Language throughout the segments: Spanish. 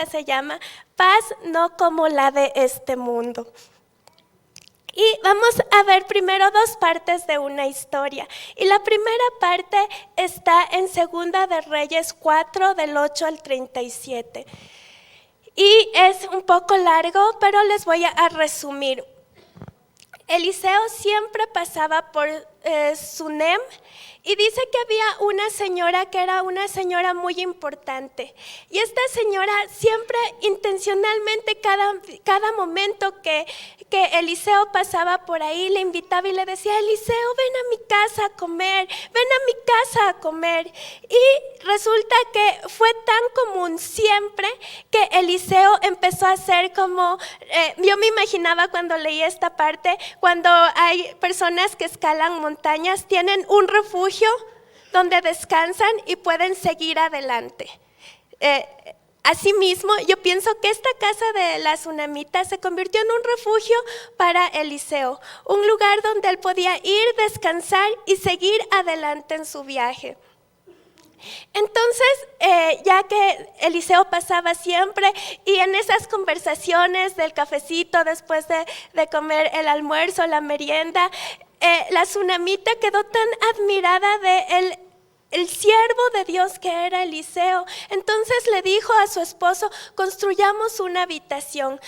hermosa, se llama Paz no como la de este mundo. Y vamos a ver primero dos partes de una historia. Y la primera parte está en Segunda de Reyes 4, del 8 al 37. Y es un poco largo, pero les voy a resumir. Eliseo siempre pasaba por Sunem y dice que había una señora que era una señora muy importante. Y esta señora siempre intencionalmente cada momento que Eliseo pasaba por ahí le invitaba y le decía: Eliseo, ven a mi casa a comer, ven a mi casa a comer. Y resulta que fue tan común siempre que Eliseo empezó a hacer como, yo me imaginaba cuando leí esta parte, cuando hay personas que escalan montañas, tienen un refugio donde descansan y pueden seguir adelante. Asimismo, yo pienso que esta casa de la Sunamita se convirtió en un refugio para Eliseo, un lugar donde él podía ir, descansar y seguir adelante en su viaje. Entonces, ya que Eliseo pasaba siempre y en esas conversaciones del cafecito después de comer el almuerzo, la merienda, la Sunamita quedó tan admirada de el siervo de Dios que era Eliseo. Entonces le dijo a su esposo: construyamos una habitación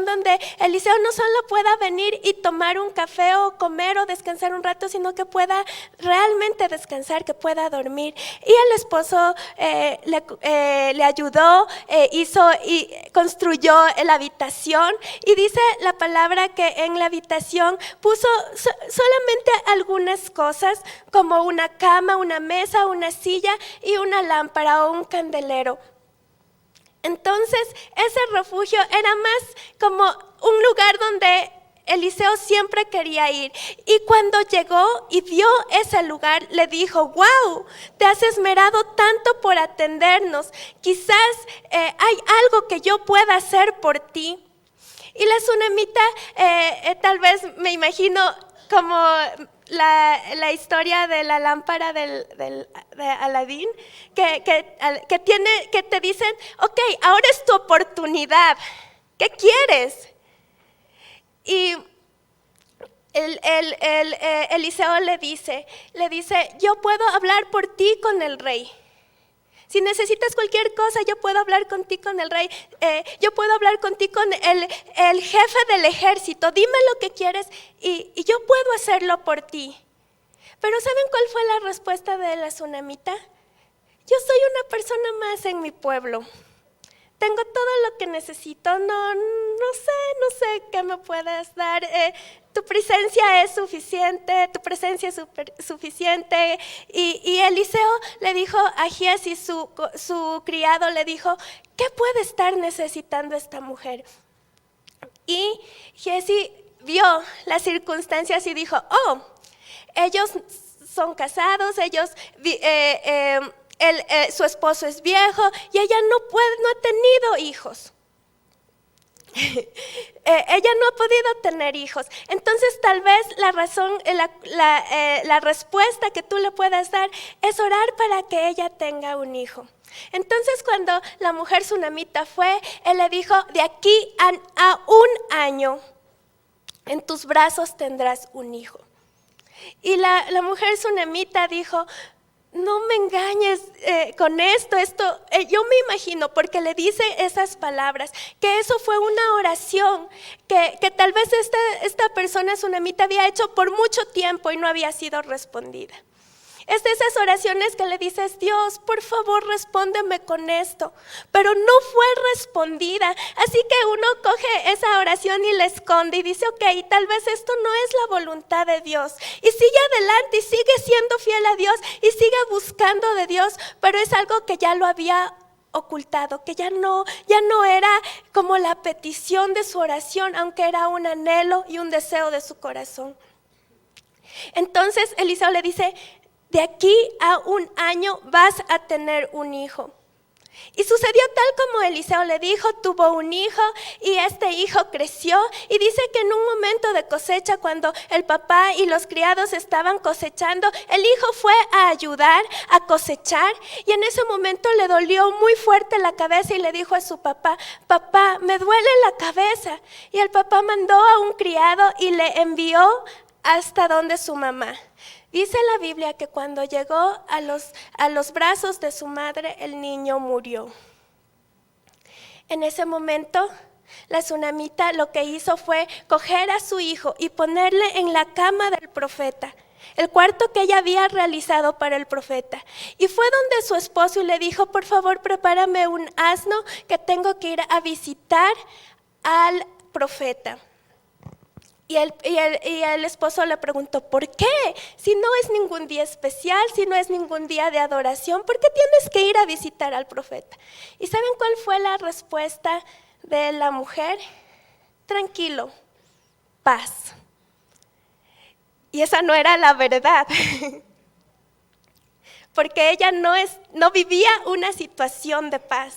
donde Eliseo no solo pueda venir y tomar un café o comer o descansar un rato, sino que pueda realmente descansar, que pueda dormir. Y el esposo le ayudó, hizo y construyó la habitación, y dice la palabra que en la habitación puso solamente algunas cosas, como una cama, una mesa, una silla y una lámpara o un candelero. Entonces ese refugio era más como un lugar donde Eliseo siempre quería ir. Y cuando llegó y vio ese lugar, le dijo: wow, te has esmerado tanto por atendernos, quizás hay algo que yo pueda hacer por ti. Y la Sunamita, tal vez me imagino como la historia de la lámpara de Aladín, que te dicen: ok, ahora es tu oportunidad, ¿qué quieres? Y Eliseo le dice: yo puedo hablar por ti con el rey. Si necesitas cualquier cosa, yo puedo hablar contigo con el rey, yo puedo hablar contigo con el jefe del ejército. Dime lo que quieres y yo puedo hacerlo por ti. Pero ¿saben cuál fue la respuesta de la Sunamita? Yo soy una persona más en mi pueblo. Tengo todo lo que necesito, no sé qué me puedas dar. Tu presencia es suficiente, suficiente. Y Eliseo le dijo a Giesi, su criado, le dijo: ¿qué puede estar necesitando esta mujer? Y Giesi vio las circunstancias y dijo: oh, ellos son casados, su esposo es viejo y ella no ha tenido hijos. Ella no ha podido tener hijos. Entonces tal vez la respuesta que tú le puedas dar es orar para que ella tenga un hijo. Entonces cuando la mujer Sunamita fue, él le dijo: de aquí a un año en tus brazos tendrás un hijo. Y la mujer Sunamita dijo: no me engañes con esto, yo me imagino, porque le dice esas palabras, que eso fue una oración que tal vez esta persona Sunamita había hecho por mucho tiempo y no había sido respondida. Es de esas oraciones que le dices: Dios, por favor, respóndeme con esto. Pero no fue respondida. Así que uno coge esa oración y la esconde y dice: ok, tal vez esto no es la voluntad de Dios. Y sigue adelante y sigue siendo fiel a Dios y sigue buscando de Dios. Pero es algo que ya lo había ocultado, que ya no era como la petición de su oración, aunque era un anhelo y un deseo de su corazón. Entonces Eliseo le dice: de aquí a un año vas a tener un hijo. Y sucedió tal como Eliseo le dijo, tuvo un hijo y este hijo creció. Y dice que en un momento de cosecha, cuando el papá y los criados estaban cosechando, el hijo fue a ayudar a cosechar. Y en ese momento le dolió muy fuerte la cabeza y le dijo a su papá: papá, me duele la cabeza. Y el papá mandó a un criado y le envió hasta donde su mamá. Dice la Biblia que cuando llegó a los brazos de su madre, el niño murió. En ese momento, la tsunamita lo que hizo fue coger a su hijo y ponerle en la cama del profeta, el cuarto que ella había realizado para el profeta. Y fue donde su esposo y le dijo: por favor, prepárame un asno que tengo que ir a visitar al profeta. Y el esposo le preguntó: ¿por qué? Si no es ningún día especial, si no es ningún día de adoración, ¿por qué tienes que ir a visitar al profeta? ¿Y saben cuál fue la respuesta de la mujer? Tranquilo, paz. Y esa no era la verdad, porque ella no vivía una situación de paz.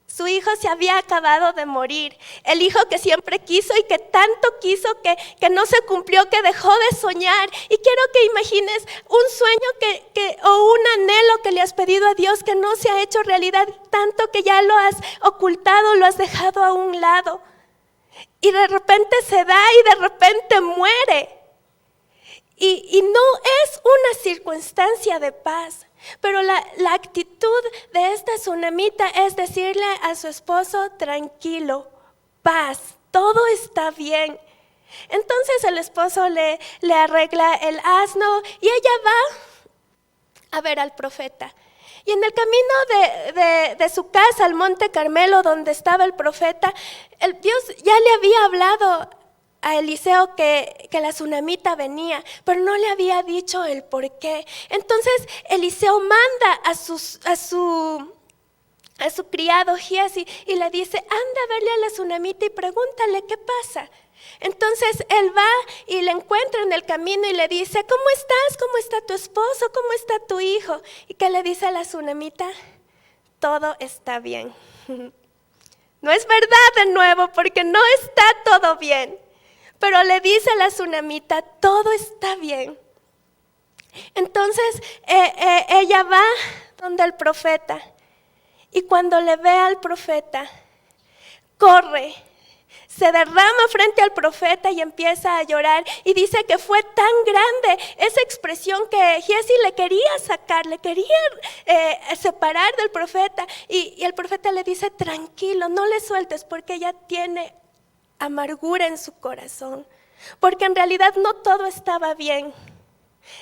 Su hijo se había acabado de morir, el hijo que siempre quiso y que tanto quiso que no se cumplió, que dejó de soñar. Y quiero que imagines un sueño o un anhelo que le has pedido a Dios que no se ha hecho realidad, tanto que ya lo has ocultado, lo has dejado a un lado. Y de repente se da y de repente muere. Y no es una circunstancia de paz. Pero la actitud de esta tsunamita es decirle a su esposo: tranquilo, paz, todo está bien. Entonces el esposo le arregla el asno y ella va a ver al profeta. Y en el camino de su casa al Monte Carmelo, donde estaba el profeta, Dios ya le había hablado a Eliseo que la tsunamita venía, pero no le había dicho el por qué. Entonces Eliseo manda a su criado Giesi y le dice: anda a verle a la tsunamita y pregúntale qué pasa. Entonces él va y le encuentra en el camino y le dice: ¿cómo estás? ¿Cómo está tu esposo? ¿Cómo está tu hijo? ¿Y qué le dice a la tsunamita? Todo está bien. No es verdad de nuevo, porque no está todo bien. Pero le dice a la tsunamita: todo está bien. Entonces ella va donde el profeta. Y cuando le ve al profeta, corre, se derrama frente al profeta y empieza a llorar. Y dice que fue tan grande esa expresión que Giesi le quería sacar, le quería separar del profeta. Y el profeta le dice: tranquilo, no le sueltes, porque ella tiene amargura en su corazón, porque en realidad no todo estaba bien.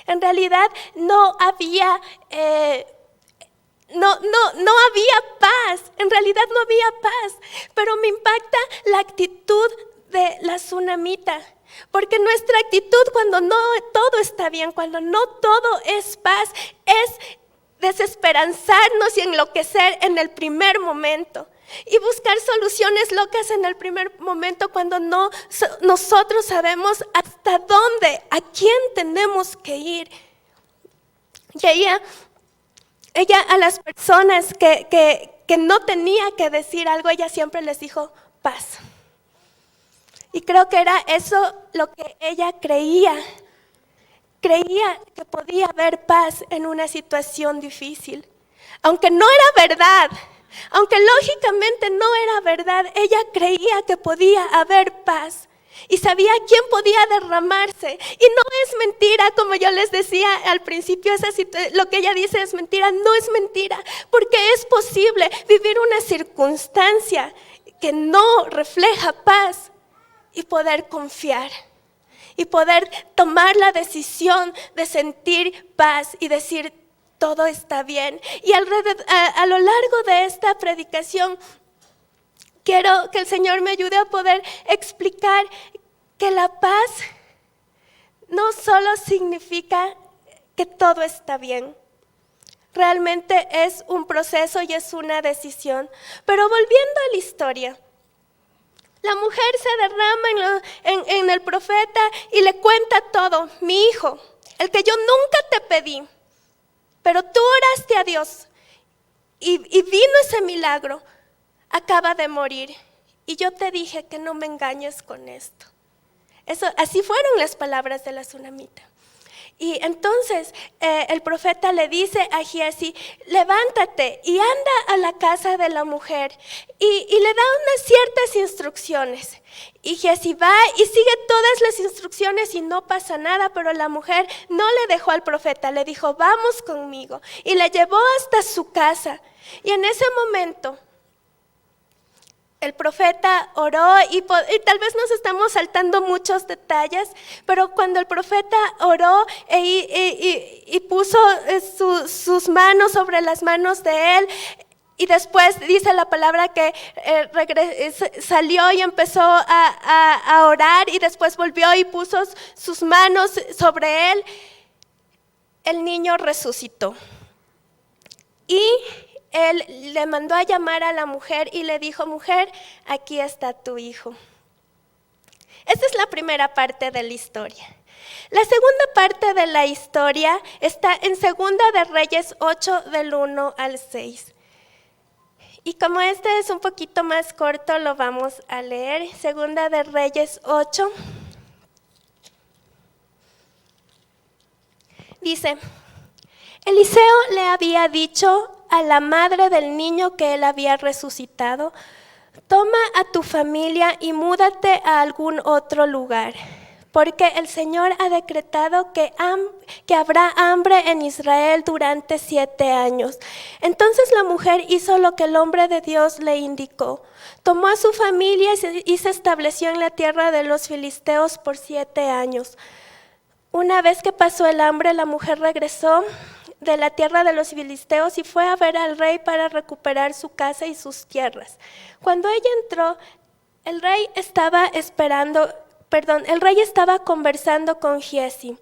En realidad no había paz. En realidad no había paz. Pero me impacta la actitud de la tsunamita, porque nuestra actitud cuando no todo está bien, cuando no todo es paz, es desesperanzarnos y enloquecer en el primer momento. Y buscar soluciones locas en el primer momento, cuando nosotros sabemos hasta dónde, a quién tenemos que ir. Y ella a las personas que no tenía que decir algo, ella siempre les dijo: paz. Y creo que era eso lo que ella creía. Creía que podía haber paz en una situación difícil. Aunque no era verdad. Aunque lógicamente no era verdad, ella creía que podía haber paz y sabía quién podía derramarse. Y no es mentira, como yo les decía al principio, lo que ella dice es mentira. No es mentira, porque es posible vivir una circunstancia que no refleja paz y poder confiar y poder tomar la decisión de sentir paz y decir: todo está bien. Y a lo largo de esta predicación, quiero que el Señor me ayude a poder explicar que la paz no solo significa que todo está bien. Realmente es un proceso y es una decisión. Pero volviendo a la historia, la mujer se derrama en el profeta y le cuenta todo: mi hijo, el que yo nunca te pedí, pero tú oraste a Dios y vino ese milagro, acaba de morir. Y yo te dije que no me engañes con esto. Así fueron las palabras de la tsunamita. Y entonces el profeta le dice a Giezi, levántate y anda a la casa de la mujer. Y le da unas ciertas instrucciones. Y Giezi va y sigue todas las instrucciones y no pasa nada, pero la mujer no le dejó al profeta, le dijo, vamos conmigo. Y la llevó hasta su casa. Y en ese momento el profeta oró y tal vez nos estamos saltando muchos detalles, pero cuando el profeta oró y puso sus manos sobre las manos de él, y después dice la palabra que salió y empezó a orar y después volvió y puso sus manos sobre él, el niño resucitó. Y él le mandó a llamar a la mujer y le dijo, mujer, aquí está tu hijo. Esa es la primera parte de la historia. La segunda parte de la historia está en Segunda de Reyes 8, del 1 al 6. Y como este es un poquito más corto, lo vamos a leer. Segunda de Reyes 8. Dice, Eliseo le había dicho a la madre del niño que él había resucitado, toma a tu familia y múdate a algún otro lugar, porque el Señor ha decretado que habrá hambre en Israel durante 7 años. Entonces la mujer hizo lo que el hombre de Dios le indicó. Tomó a su familia y se estableció en la tierra de los filisteos por 7 años. Una vez que pasó el hambre, la mujer regresó de la tierra de los filisteos y fue a ver al rey para recuperar su casa y sus tierras. Cuando ella entró, el rey estaba conversando con Giezi,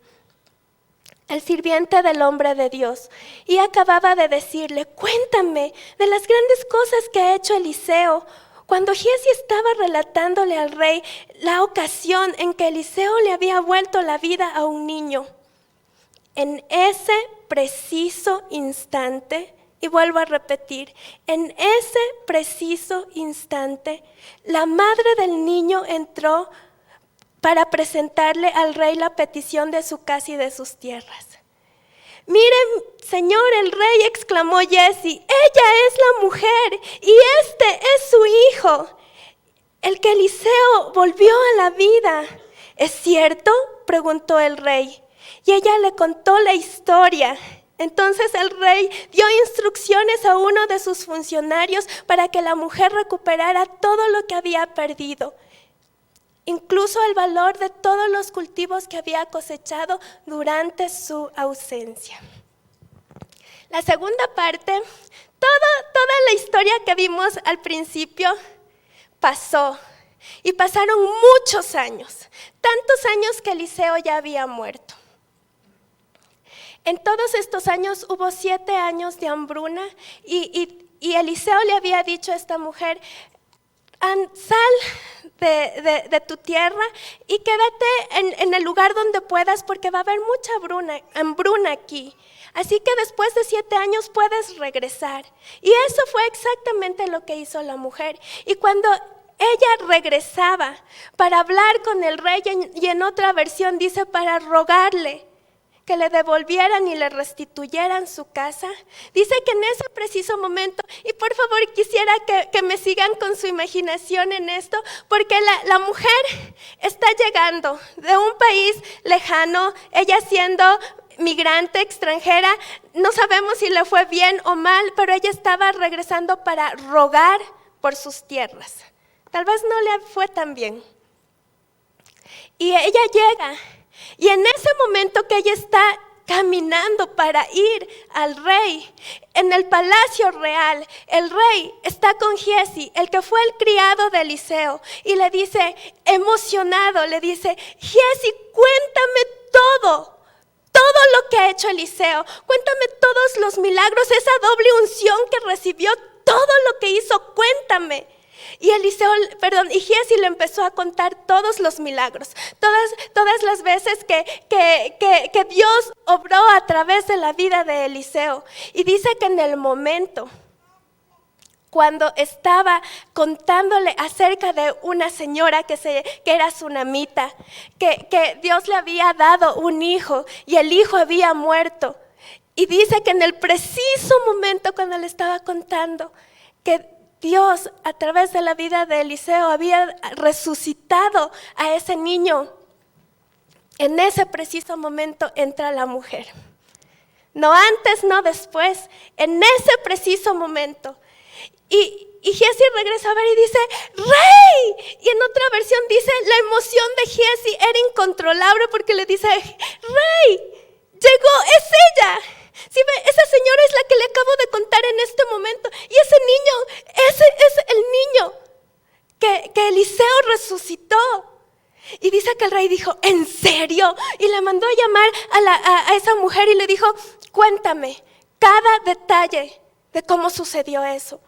el sirviente del hombre de Dios, y acababa de decirle, cuéntame de las grandes cosas que ha hecho Eliseo. Cuando Giezi estaba relatándole al rey la ocasión en que Eliseo le había vuelto la vida a un niño, en ese preciso instante, y vuelvo a repetir, en ese preciso instante, la madre del niño entró para presentarle al rey la petición de su casa y de sus tierras. Miren, señor, el rey, exclamó Giezi, ella es la mujer y este es su hijo, el que Eliseo volvió a la vida. ¿Es cierto?, preguntó el rey. Y ella le contó la historia. Entonces el rey dio instrucciones a uno de sus funcionarios para que la mujer recuperara todo lo que había perdido, incluso el valor de todos los cultivos que había cosechado durante su ausencia. La segunda parte, toda la historia que vimos al principio pasó. Y pasaron muchos años, tantos años que Eliseo ya había muerto. En todos estos años hubo 7 años de hambruna y Eliseo le había dicho a esta mujer, sal de tu tierra y quédate en el lugar donde puedas porque va a haber mucha hambruna aquí. Así que después de 7 años puedes regresar. Y eso fue exactamente lo que hizo la mujer. Y cuando ella regresaba para hablar con el rey, y en otra versión dice para rogarle que le devolvieran y le restituyeran su casa, dice que en ese preciso momento, y por favor quisiera que me sigan con su imaginación en esto, porque la mujer está llegando de un país lejano, ella siendo migrante extranjera, no sabemos si le fue bien o mal, pero ella estaba regresando para rogar por sus tierras. Tal vez no le fue tan bien. Y ella llega, y en ese momento que ella está caminando para ir al rey, en el palacio real, el rey está con Giezi, el que fue el criado de Eliseo, y le dice, emocionado, le dice, Giezi, cuéntame todo lo que ha hecho Eliseo, cuéntame todos los milagros, esa doble unción que recibió, todo lo que hizo, cuéntame. Y Giezi le empezó a contar todos los milagros, todas las veces que Dios obró a través de la vida de Eliseo. Y dice que en el momento cuando estaba contándole acerca de una señora que era tsunamita, que Dios le había dado un hijo y el hijo había muerto. Y dice que en el preciso momento cuando le estaba contando que Dios a través de la vida de Eliseo había resucitado a ese niño, en ese preciso momento entra la mujer. No antes, no después, en ese preciso momento. Y Giesi regresa a ver y dice, ¡Rey! Y en otra versión dice, la emoción de Giesi era incontrolable porque le dice, ¡Rey! Llegó, es ella. ¿Sí ve? Esa señora es la que le acabo de contar en este momento. Y ese niño, ese es el niño que Eliseo resucitó. Y dice que el rey dijo, ¿en serio? Y le mandó a llamar a esa mujer y le dijo, cuéntame cada detalle de cómo sucedió eso.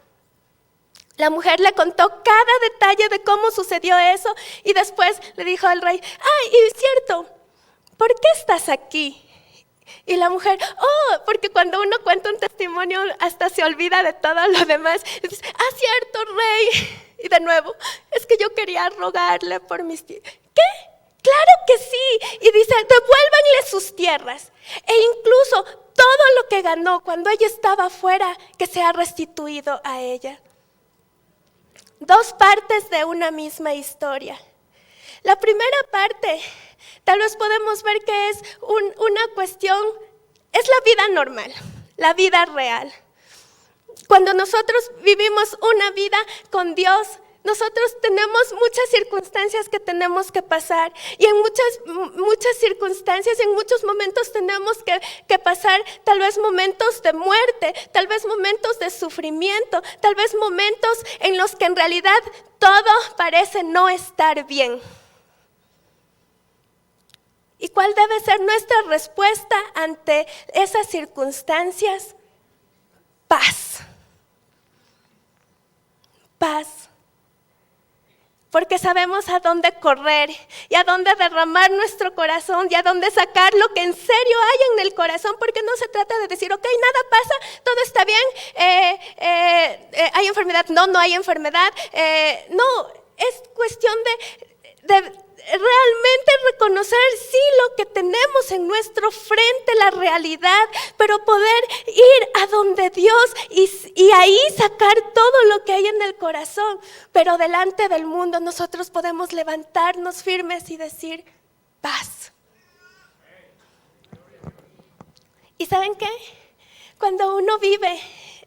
La mujer le contó cada detalle de cómo sucedió eso y después le dijo al rey, y es cierto, ¿por qué estás aquí? Y la mujer, porque cuando uno cuenta un testimonio hasta se olvida de todo lo demás. Y dice, cierto, rey. Y de nuevo, es que yo quería rogarle por mis tierras. ¿Qué? Claro que sí. Y dice, devuélvanle sus tierras. E incluso todo lo que ganó cuando ella estaba afuera, que sea restituido a ella. Dos partes de una misma historia. La primera parte, tal vez podemos ver que es una cuestión, es la vida normal, la vida real. Cuando nosotros vivimos una vida con Dios, nosotros tenemos muchas circunstancias que tenemos que pasar y en muchas circunstancias, en muchos momentos tenemos que pasar tal vez momentos de muerte, tal vez momentos de sufrimiento, tal vez momentos en los que en realidad todo parece no estar bien. ¿Y cuál debe ser nuestra respuesta ante esas circunstancias? Paz. Paz. Porque sabemos a dónde correr y a dónde derramar nuestro corazón y a dónde sacar lo que en serio hay en el corazón, porque no se trata de decir, ok, nada pasa, todo está bien, hay enfermedad, no hay enfermedad, no, es cuestión de realmente reconocer sí lo que tenemos en nuestro frente, la realidad, pero poder ir a donde Dios y ahí sacar todo lo que hay en el corazón. Pero delante del mundo nosotros podemos levantarnos firmes y decir paz. ¿Y saben qué? Cuando uno vive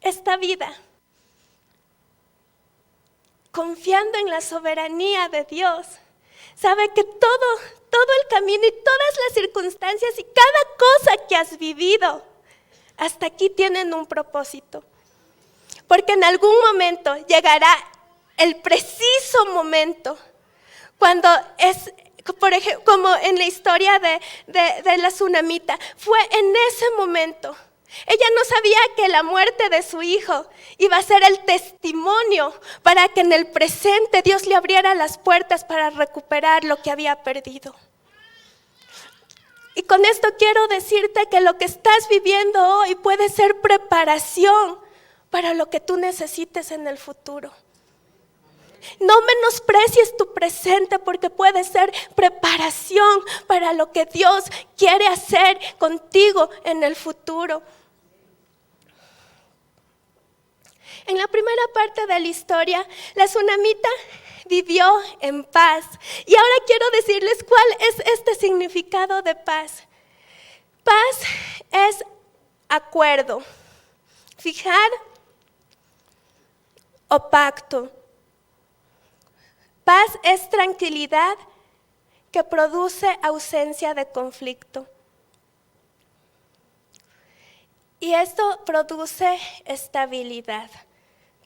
esta vida confiando en la soberanía de Dios, sabe que todo el camino y todas las circunstancias y cada cosa que has vivido hasta aquí tienen un propósito. Porque en algún momento llegará el preciso momento cuando es, por ejemplo, como en la historia de la tsunamita, fue en ese momento. Ella no sabía que la muerte de su hijo iba a ser el testimonio para que en el presente Dios le abriera las puertas para recuperar lo que había perdido. Y con esto quiero decirte que lo que estás viviendo hoy puede ser preparación para lo que tú necesites en el futuro. No menosprecies tu presente porque puede ser preparación para lo que Dios quiere hacer contigo en el futuro. En la primera parte de la historia, la tsunamita vivió en paz. Y ahora quiero decirles cuál es este significado de paz. Paz es acuerdo, fijar o pacto. Paz es tranquilidad que produce ausencia de conflicto. Y esto produce estabilidad,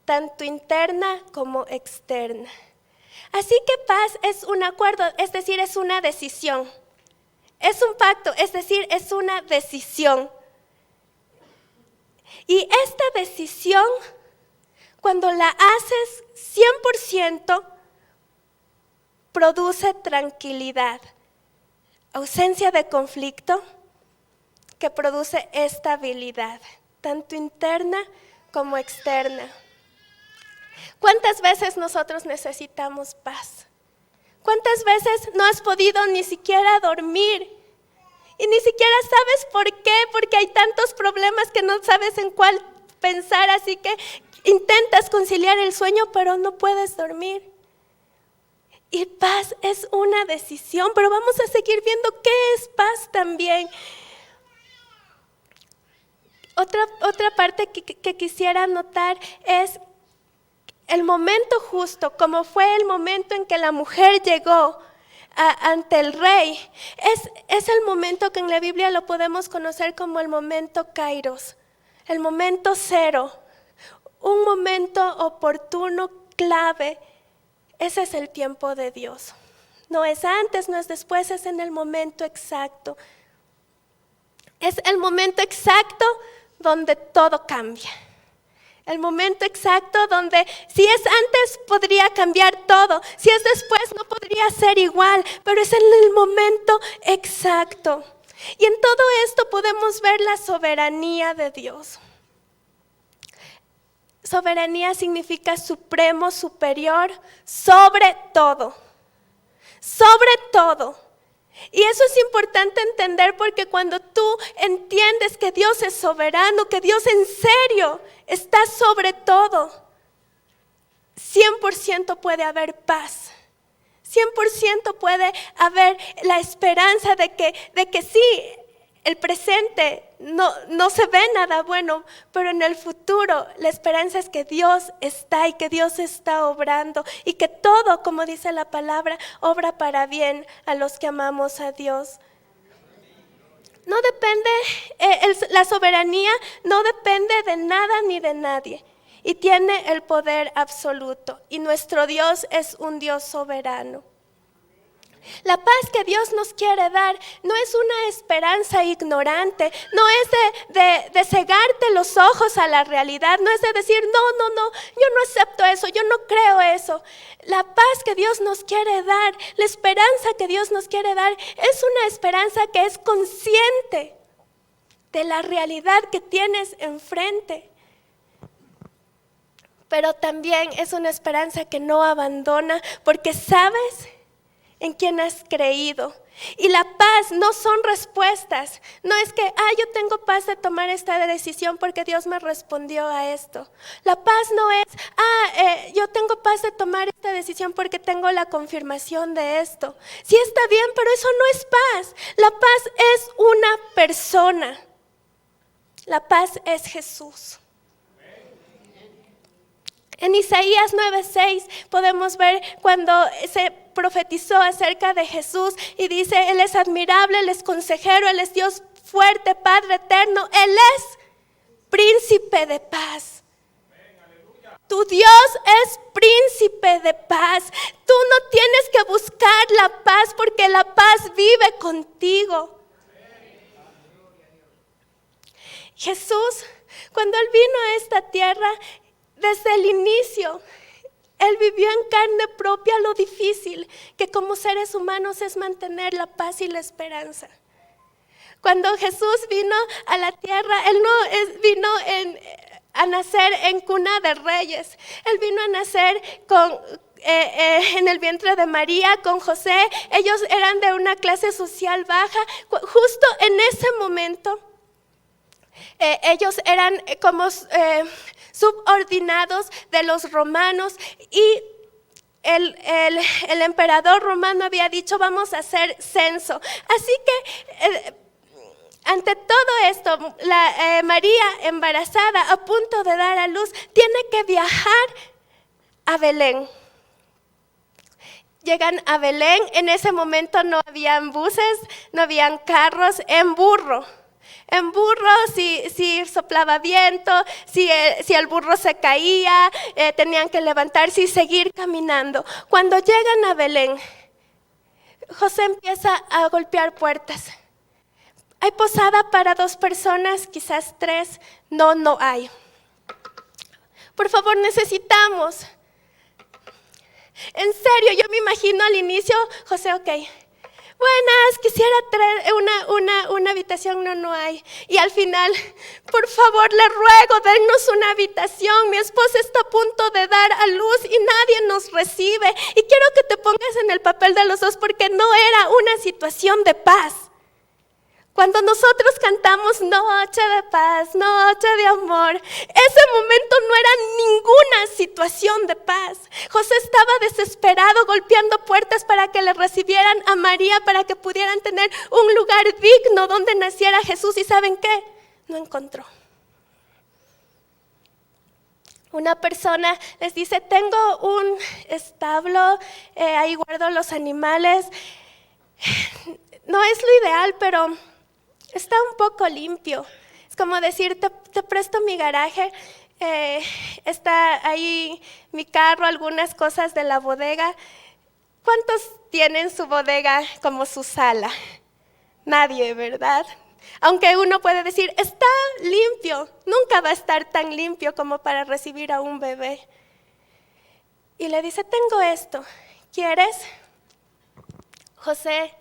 tanto interna como externa. Así que paz es un acuerdo, es decir, es una decisión. Es un pacto, es decir, es una decisión. Y esta decisión, cuando la haces 100%, produce tranquilidad, ausencia de conflicto, que produce estabilidad, tanto interna como externa. ¿Cuántas veces nosotros necesitamos paz? ¿Cuántas veces no has podido ni siquiera dormir? Y ni siquiera sabes por qué, porque hay tantos problemas que no sabes en cuál pensar, así que intentas conciliar el sueño, pero no puedes dormir. Y paz es una decisión, pero vamos a seguir viendo qué es paz también. Otra parte que quisiera notar es el momento justo, como fue el momento en que la mujer llegó ante el rey. Es el momento que en la Biblia lo podemos conocer como el momento Kairos, el momento cero, un momento oportuno, clave. Ese es el tiempo de Dios. No es antes, no es después, es en el momento exacto. Es el momento exacto donde todo cambia. El momento exacto donde si es antes podría cambiar todo, si es después no podría ser igual, pero es en el momento exacto. Y en todo esto podemos ver la soberanía de Dios. Soberanía significa supremo, superior, sobre todo. Sobre todo. Y eso es importante entender porque cuando tú entiendes que Dios es soberano, que Dios en serio está sobre todo, 100% puede haber paz. 100% puede haber la esperanza de que sí, el presente no se ve nada bueno, pero en el futuro la esperanza es que Dios está y que Dios está obrando y que todo, como dice la palabra, obra para bien a los que amamos a Dios. No depende, la soberanía no depende de nada ni de nadie y tiene el poder absoluto y nuestro Dios es un Dios soberano. La paz que Dios nos quiere dar no es una esperanza ignorante, no es de cegarte los ojos a la realidad, no es de decir, no, yo no acepto eso, yo no creo eso. La paz que Dios nos quiere dar, la esperanza que Dios nos quiere dar, es una esperanza que es consciente de la realidad que tienes enfrente. Pero también es una esperanza que no abandona porque sabes en quién has creído. Y la paz no son respuestas. No es que, yo tengo paz de tomar esta decisión porque Dios me respondió a esto. La paz no es, yo tengo paz de tomar esta decisión porque tengo la confirmación de esto. Sí está bien, pero eso no es paz. La paz es una persona. La paz es Jesús. En Isaías 9:6 podemos ver cuando se profetizó acerca de Jesús y dice, Él es admirable, Él es consejero, Él es Dios fuerte, Padre eterno, Él es príncipe de paz. Tu Dios es príncipe de paz. Tú no tienes que buscar la paz porque la paz vive contigo. Jesús, cuando Él vino a esta tierra, desde el inicio, Él vivió en carne propia lo difícil que como seres humanos es mantener la paz y la esperanza. Cuando Jesús vino a la tierra, Él no vino a nacer en cuna de reyes. Él vino a nacer en el vientre de María, con José. Ellos eran de una clase social baja. Justo en ese momento, ellos eran como subordinados de los romanos y el emperador romano había dicho vamos a hacer censo. Así que ante todo esto, María embarazada a punto de dar a luz tiene que viajar a Belén. Llegan a Belén, en ese momento no habían buses, no habían carros, en burro. En burro, si soplaba viento, si el burro se caía, tenían que levantarse y seguir caminando. Cuando llegan a Belén, José empieza a golpear puertas. ¿Hay posada para 2 personas? Quizás 3. No hay. Por favor, necesitamos. En serio, yo me imagino al inicio, José, ok. Buenas, quisiera traer una habitación, no hay. Y al final, por favor, le ruego, dennos una habitación. Mi esposa está a punto de dar a luz y nadie nos recibe. Y quiero que te pongas en el papel de los dos porque no era una situación de paz. Cuando nosotros cantamos noche de paz, noche de amor, ese momento no era ninguna situación de paz. José estaba desesperado golpeando puertas para que le recibieran a María, para que pudieran tener un lugar digno donde naciera Jesús. ¿Y saben qué? No encontró. Una persona les dice, tengo un establo, ahí guardo los animales. No es lo ideal, pero está un poco limpio. Es como decir, te presto mi garaje, está ahí mi carro, algunas cosas de la bodega. ¿Cuántos tienen su bodega como su sala? Nadie, ¿verdad? Aunque uno puede decir, está limpio, nunca va a estar tan limpio como para recibir a un bebé. Y le dice, tengo esto, ¿quieres? José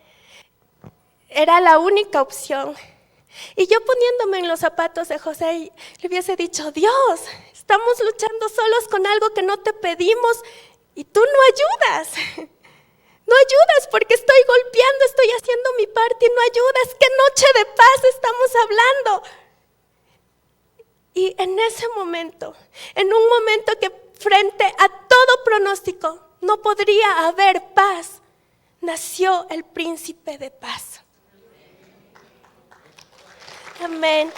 era la única opción. Y yo poniéndome en los zapatos de José, le hubiese dicho, Dios, estamos luchando solos con algo que no te pedimos y tú no ayudas. No ayudas porque estoy golpeando, estoy haciendo mi parte y no ayudas. ¿Qué noche de paz estamos hablando? Y en ese momento, en un momento que frente a todo pronóstico no podría haber paz, nació el príncipe de paz. Amén.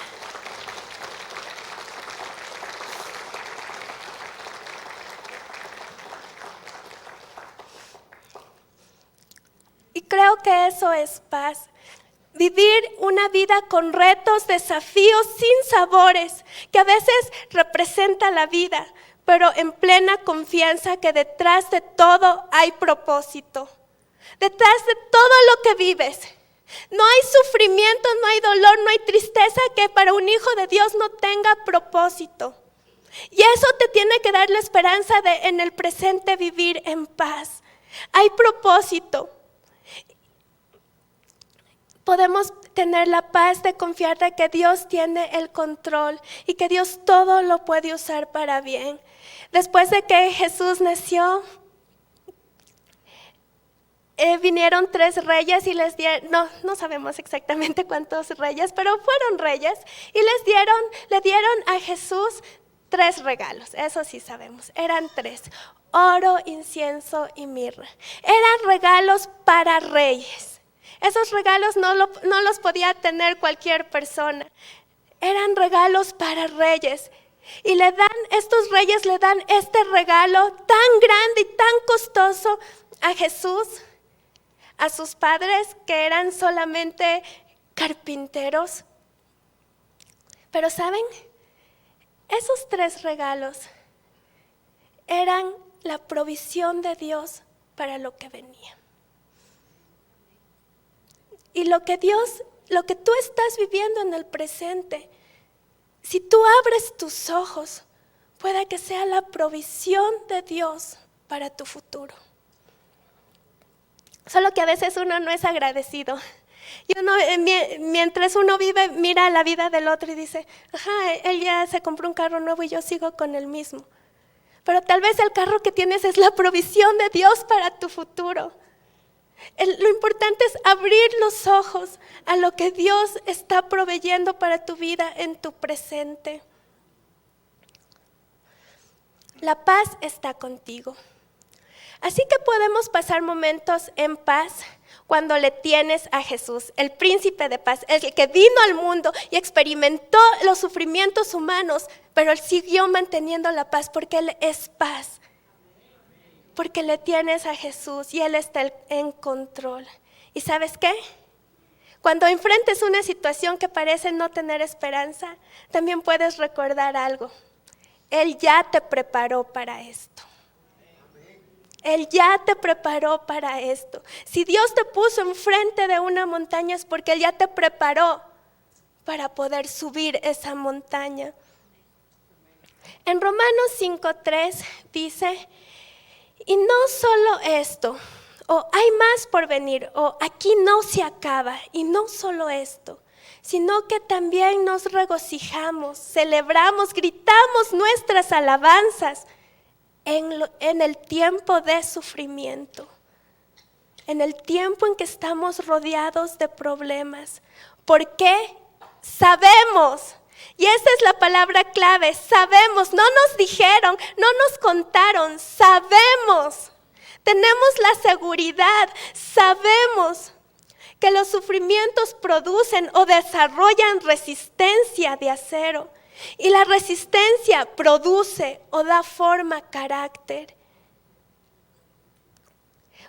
Y creo que eso es paz. Vivir una vida con retos, desafíos, sin sabores, que a veces representa la vida, pero en plena confianza que detrás de todo hay propósito. Detrás de todo lo que vives, no hay sufrimiento, no hay dolor, no hay tristeza que para un hijo de Dios no tenga propósito. Y eso te tiene que dar la esperanza de en el presente vivir en paz. Hay propósito. Podemos tener la paz de confiar de que Dios tiene el control y que Dios todo lo puede usar para bien. Después de que Jesús nació, vinieron 3 reyes y les dieron, no sabemos exactamente cuántos reyes, pero fueron reyes y le dieron a Jesús 3 regalos, eso sí sabemos, eran 3, oro, incienso y mirra. Eran regalos para reyes. Esos regalos no los podía tener cualquier persona. Eran regalos para reyes. Y estos reyes le dan este regalo tan grande y tan costoso a Jesús, a sus padres que eran solamente carpinteros. Pero ¿saben? Esos 3 regalos eran la provisión de Dios para lo que venía. Y lo que tú estás viviendo en el presente, si tú abres tus ojos, puede que sea la provisión de Dios para tu futuro. Solo que a veces uno no es agradecido. Y mientras uno vive, mira la vida del otro y dice, ajá, él ya se compró un carro nuevo y yo sigo con el mismo. Pero tal vez el carro que tienes es la provisión de Dios para tu futuro. Lo importante es abrir los ojos a lo que Dios está proveyendo para tu vida en tu presente. La paz está contigo. Así que podemos pasar momentos en paz cuando le tienes a Jesús, el príncipe de paz, el que vino al mundo y experimentó los sufrimientos humanos, pero él siguió manteniendo la paz porque Él es paz. Porque le tienes a Jesús y Él está en control. ¿Y sabes qué? Cuando enfrentes una situación que parece no tener esperanza, también puedes recordar algo. Él ya te preparó para esto. Él ya te preparó para esto. Si Dios te puso enfrente de una montaña es porque Él ya te preparó para poder subir esa montaña. En Romanos 5:3 dice, y no solo esto, o hay más por venir, o aquí no se acaba. Y no solo esto, sino que también nos regocijamos, celebramos, gritamos nuestras alabanzas en el tiempo de sufrimiento, en el tiempo en que estamos rodeados de problemas. ¿Por qué? Sabemos. Y esa es la palabra clave, sabemos. No nos dijeron, no nos contaron, sabemos. Tenemos la seguridad, sabemos que los sufrimientos producen o desarrollan resistencia de acero. Y la resistencia produce o da forma a carácter.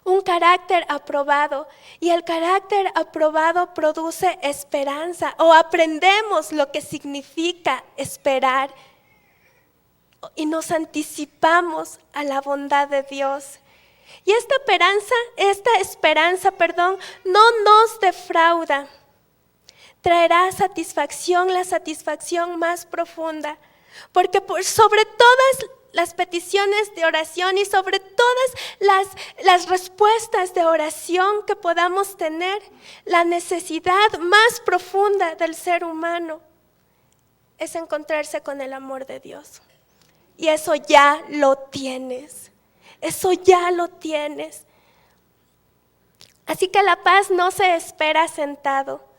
Un carácter aprobado, y el carácter aprobado produce esperanza, o aprendemos lo que significa esperar y nos anticipamos a la bondad de Dios. Y esta esperanza, no nos defrauda, traerá satisfacción, la satisfacción más profunda, porque sobre todas las peticiones de oración y sobre todas las respuestas de oración que podamos tener, la necesidad más profunda del ser humano es encontrarse con el amor de Dios. Y eso ya lo tienes, eso ya lo tienes. Así que la paz no se espera sentado.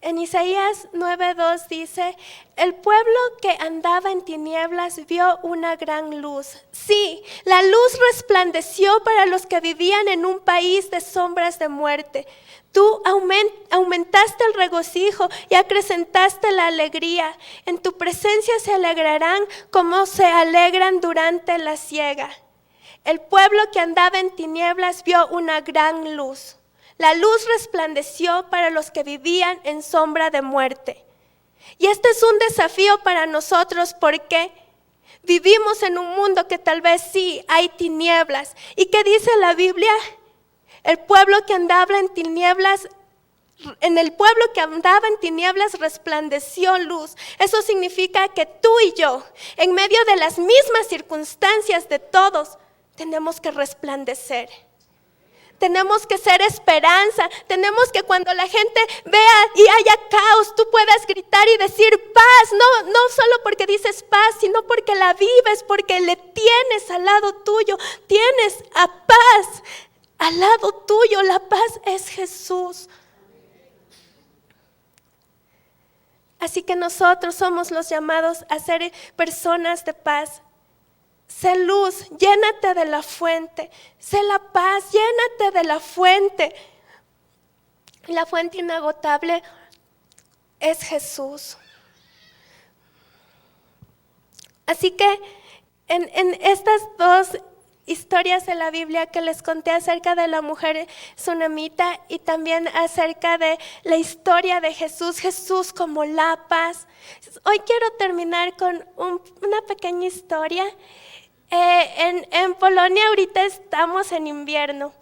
En Isaías 9:2 dice, el pueblo que andaba en tinieblas vio una gran luz. Sí, la luz resplandeció para los que vivían en un país de sombras de muerte. Tú aumentaste el regocijo y acrecentaste la alegría. En tu presencia se alegrarán como se alegran durante la siega. El pueblo que andaba en tinieblas vio una gran luz. La luz resplandeció para los que vivían en sombra de muerte. Y este es un desafío para nosotros porque vivimos en un mundo que tal vez sí hay tinieblas. ¿Y qué dice la Biblia? El pueblo que andaba en tinieblas, en el pueblo que andaba en tinieblas resplandeció luz. Eso significa que tú y yo, en medio de las mismas circunstancias de todos, tenemos que resplandecer. Tenemos que ser esperanza, tenemos que cuando la gente vea y haya caos, tú puedas gritar y decir paz, no solo porque dices paz, sino porque la vives, porque le tienes al lado tuyo, tienes a paz al lado tuyo, la paz es Jesús. Así que nosotros somos los llamados a ser personas de paz. Sé luz, llénate de la fuente. Sé la paz, llénate de la fuente. La fuente inagotable es Jesús. Así que en estas dos historias de la Biblia que les conté acerca de la mujer sunamita y también acerca de la historia de Jesús como la paz. Hoy quiero terminar con una pequeña historia. En Polonia ahorita estamos en invierno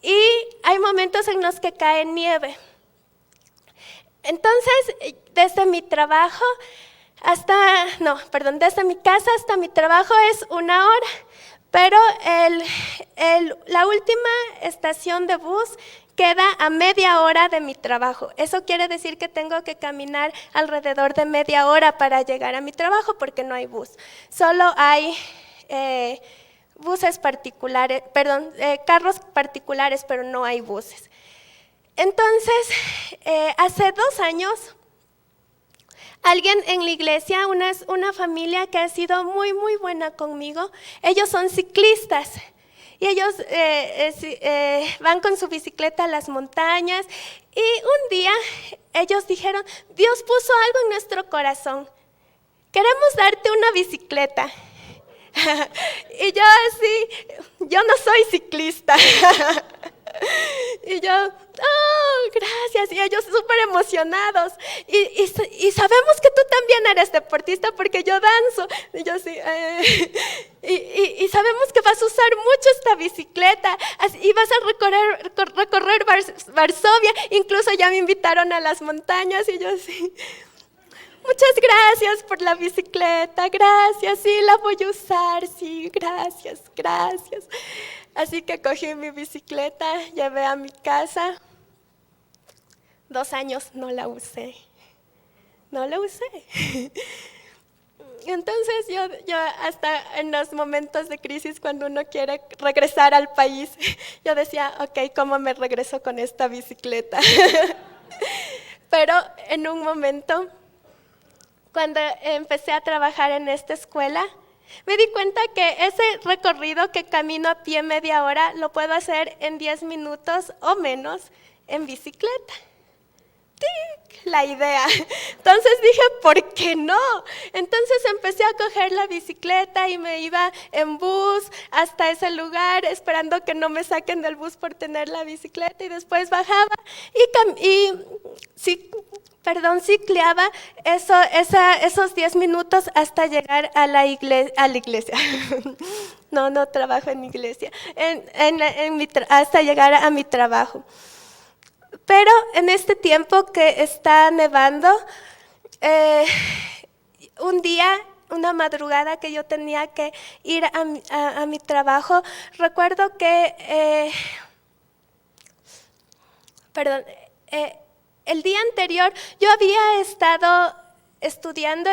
y hay momentos en los que cae nieve. Entonces, desde mi trabajo desde mi casa hasta mi trabajo es 1 hora, pero la última estación de bus queda a media hora de mi trabajo. Eso quiere decir que tengo que caminar alrededor de media hora para llegar a mi trabajo porque no hay bus. Solo hay carros particulares, pero no hay buses. Entonces, hace 2 años, alguien en la iglesia, una familia que ha sido muy, muy buena conmigo, ellos son ciclistas y ellos van con su bicicleta a las montañas y un día ellos dijeron, Dios puso algo en nuestro corazón, queremos darte una bicicleta. Y yo así, yo no soy ciclista. Y yo, gracias. Y ellos súper emocionados. Y sabemos que tú también eres deportista porque yo danzo. Y yo sí. Y sabemos que vas a usar mucho esta bicicleta. Y vas a recorrer Varsovia. Incluso ya me invitaron a las montañas. Y yo sí. Muchas gracias por la bicicleta, gracias, sí, la voy a usar, sí, gracias. Así que cogí mi bicicleta, llevé a mi casa. 2 años no la usé. Entonces yo hasta en los momentos de crisis, cuando uno quiere regresar al país, yo decía, ok, ¿cómo me regreso con esta bicicleta? Pero en un momento, cuando empecé a trabajar en esta escuela, me di cuenta que ese recorrido que camino a pie media hora lo puedo hacer en 10 minutos o menos en bicicleta. ¡Tic! La idea. Entonces dije, ¿por qué no? Entonces empecé a coger la bicicleta y me iba en bus hasta ese lugar, esperando que no me saquen del bus por tener la bicicleta, y después bajaba cicleaba esos 10 minutos hasta llegar a la iglesia. No trabajo en iglesia, hasta llegar a mi trabajo. Pero en este tiempo que está nevando, un día, una madrugada que yo tenía que ir a mi trabajo, recuerdo que, el día anterior yo había estado estudiando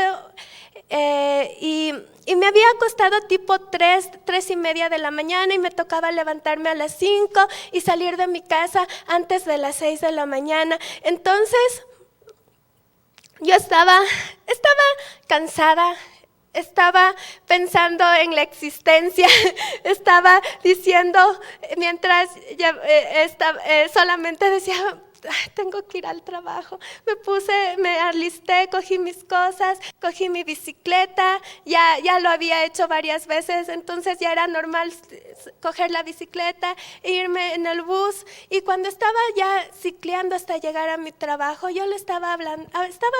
y me había acostado tipo 3:30 de la mañana, y me tocaba levantarme a las 5 y salir de mi casa antes de las 6 de la mañana. Entonces yo estaba cansada, estaba pensando en la existencia, estaba diciendo, mientras solamente decía, tengo que ir al trabajo. Me alisté, cogí mis cosas, cogí mi bicicleta, ya lo había hecho varias veces, entonces ya era normal coger la bicicleta e irme en el bus. Y cuando estaba ya cicleando hasta llegar a mi trabajo, yo estaba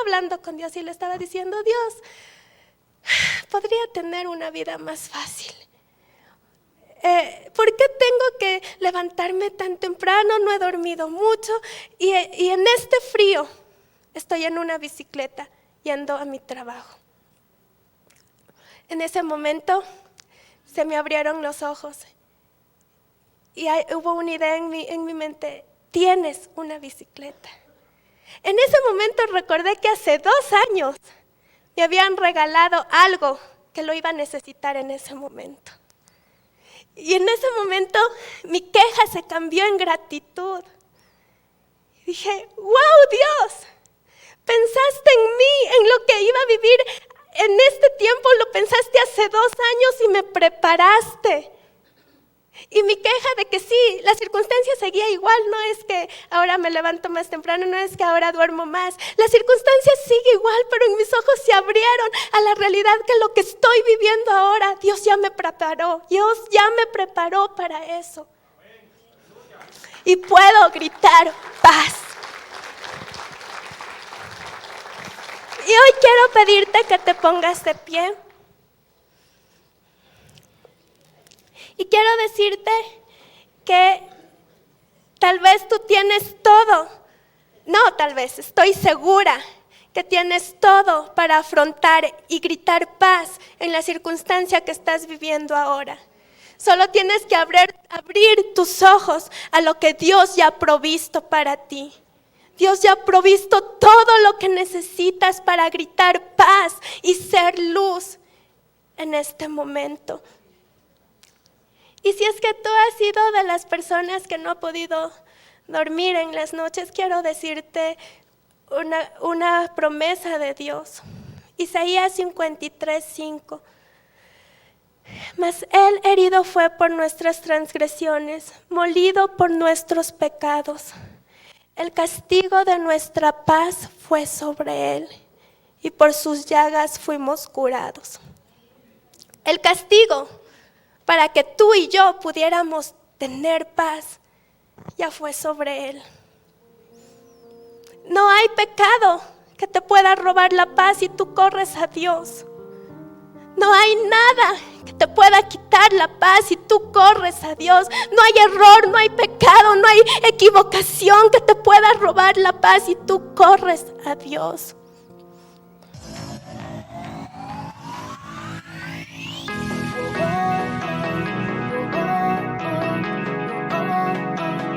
hablando con Dios y le estaba diciendo, Dios, podría tener una vida más fácil. ¿Por qué tengo que levantarme tan temprano? No he dormido mucho y en este frío estoy en una bicicleta yendo a mi trabajo. En ese momento se me abrieron los ojos y hubo una idea en mi mente: tienes una bicicleta. En ese momento recordé que hace 2 años me habían regalado algo que lo iba a necesitar en ese momento. Y en ese momento mi queja se cambió en gratitud. Y dije, wow, Dios, pensaste en mí, en lo que iba a vivir en este tiempo, lo pensaste hace 2 años y me preparaste. Y mi queja de que sí, la circunstancia seguía igual, no es que ahora me levanto más temprano, no es que ahora duermo más. La circunstancia sigue igual, pero en mis ojos se abrieron a la realidad que lo que estoy viviendo ahora, Dios ya me preparó para eso. Y puedo gritar paz. Y hoy quiero pedirte que te pongas de pie. Y quiero decirte que tal vez tú tienes todo. No, tal vez, estoy segura que tienes todo para afrontar y gritar paz en la circunstancia que estás viviendo ahora. Solo tienes que abrir tus ojos a lo que Dios ya ha provisto para ti. Dios ya ha provisto todo lo que necesitas para gritar paz y ser luz en este momento. Y si es que tú has sido de las personas que no ha podido dormir en las noches, quiero decirte una promesa de Dios. Isaías 53:5. Mas Él herido fue por nuestras transgresiones, molido por nuestros pecados. El castigo de nuestra paz fue sobre Él, y por sus llagas fuimos curados. El castigo para que tú y yo pudiéramos tener paz ya fue sobre Él. No hay pecado que te pueda robar la paz si tú corres a Dios. No hay nada que te pueda quitar la paz si tú corres a Dios. No hay error, no hay pecado, no hay equivocación que te pueda robar la paz si tú corres a Dios.